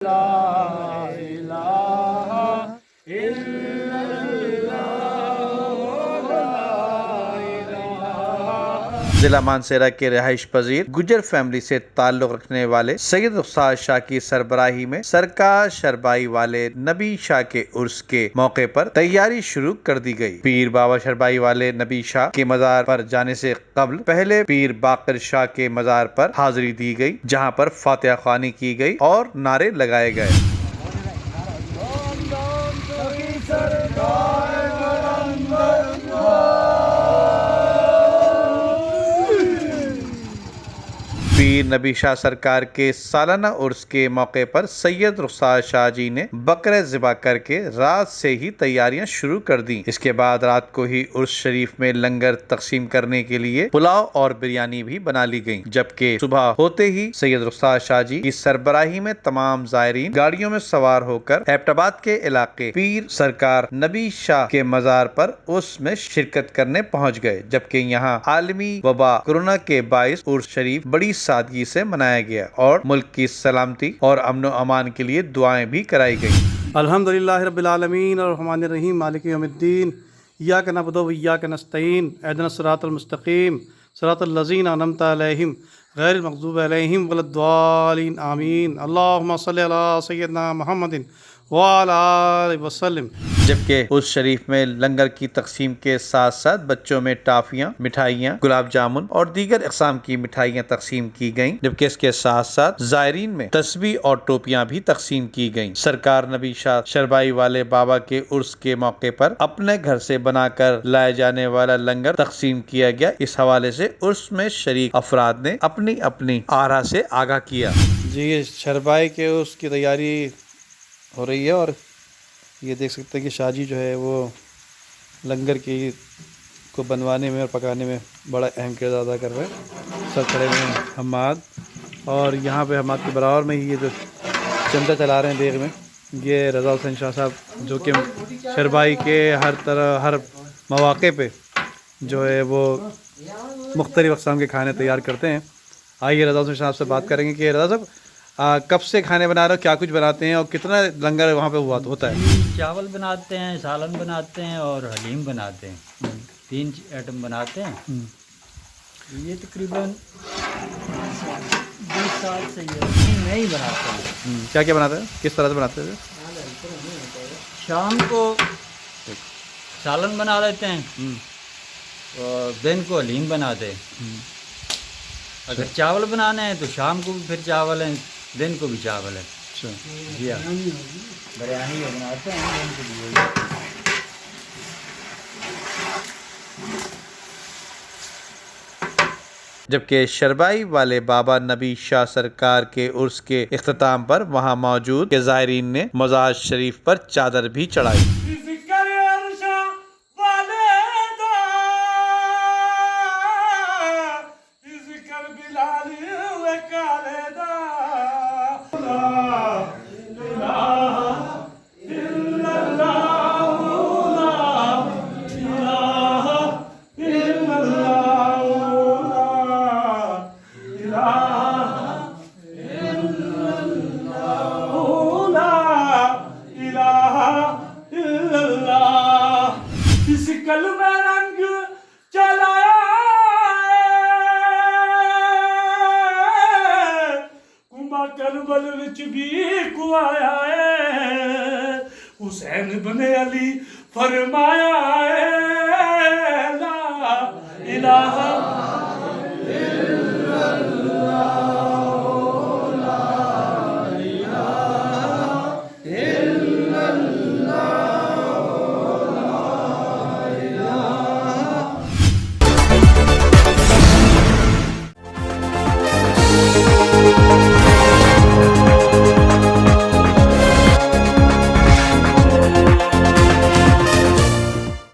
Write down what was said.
لا إله إلا ضلع مانسہرہ کے رہائش پذیر گجر فیملی سے تعلق رکھنے والے سید رخسار شاہ کی سربراہی میں سرکار شربائی والے نبی شاہ کے عرس کے موقع پر تیاری شروع کر دی گئی۔ پیر بابا شربائی والے نبی شاہ کے مزار پر جانے سے قبل پہلے پیر باقر شاہ کے مزار پر حاضری دی گئی، جہاں پر فاتحہ خوانی کی گئی اور نعرے لگائے گئے۔ پیر نبی شاہ سرکار کے سالانہ عرس کے موقع پر سید رخسار شاہ جی نے بکرے ذبح کر کے رات سے ہی تیاریاں شروع کر دیں۔ اس کے بعد رات کو ہی عرس شریف میں لنگر تقسیم کرنے کے لیے پلاؤ اور بریانی بھی بنا لی گئی، جبکہ صبح ہوتے ہی سید رخسار شاہ جی کی سربراہی میں تمام زائرین گاڑیوں میں سوار ہو کر ایبٹ آباد کے علاقے پیر سرکار نبی شاہ کے مزار پر عرس میں شرکت کرنے پہنچ گئے، جبکہ یہاں عالمی وبا کورونا کے باعث عرس شریف بڑی سادگی سے منایا گیا اور ملک کی سلامتی اور امن و امان کے لیے دعائیں بھی کرائی گئیں۔ الحمدللہ رب العالمین الرحمن الرحیم مالک یوم الدین ایاک نعبد و ایاک نستعین اہدنا الصراط المستقیم صراط الذین انعمت علیہم غیر المغضوب علیہم ولا الضالین آمین۔ اللہم صلی علی سیدنا محمد وعلی آلہ وسلم۔ جبکہ اس شریف میں لنگر کی تقسیم کے ساتھ ساتھ بچوں میں ٹافیاں، مٹھائیاں، گلاب جامن اور دیگر اقسام کی مٹھائیاں تقسیم کی گئیں، جبکہ اس کے ساتھ ساتھ زائرین میں تسبیح اور ٹوپیاں بھی تقسیم کی گئیں۔ سرکار نبی شاہ شربائی والے بابا کے عرس کے موقع پر اپنے گھر سے بنا کر لائے جانے والا لنگر تقسیم کیا گیا۔ اس حوالے سے عرس میں شریک افراد نے اپنی اپنی آرا سے آگاہ کیا۔ جی شربائی کے عرس کی تیاری ہو رہی ہے، اور یہ دیکھ سکتے ہیں کہ شاہ جی جو ہے وہ لنگر کی کو بنوانے میں اور پکانے میں بڑا اہم کردار ادا کر رہے ہیں۔ سر کھڑے ہوئے ہیں حماد، اور یہاں پہ حماد کے برابر میں ہی یہ جو چمچہ چلا رہے ہیں دیگ میں، یہ رضا حسین شاہ صاحب، جو کہ شربائی کے ہر مواقع پہ جو ہے وہ مختلف اقسام کے کھانے تیار کرتے ہیں۔ آئیے رضا حسین صاحب سے بات کریں گے کہ رضا صاحب کب سے کھانے بنا رہے ہو، کیا کچھ بناتے ہیں اور کتنا لنگر وہاں پہ ہوتا ہے؟ چاول بناتے ہیں، سالن بناتے ہیں اور حلیم بناتے ہیں، 3 آئٹم بناتے ہیں۔ یہ تقریباً 20 سال سے یہ میں ہی بناتا ہوں۔ کیا کیا بناتے ہیں، کس طرح سے بناتے ہیں؟ شام کو سالن بنا لیتے ہیں اور دن کو حلیم بناتے ہیں۔ اگر چاول بنانے ہیں تو شام کو بھی پھر چاول ہیں، دن کو بھی چاول ہے۔ جی ہاں، بریانی بناتے ہیں دن کے لیے۔ جبکہ شربائی والے بابا نبی شاہ سرکار کے عرس کے اختتام پر وہاں موجود کے زائرین نے مزار شریف پر چادر بھی چڑھائی۔ کربل وچ بھی کو آیا ہے، حسین بن علی فرمایا ہے لا الہ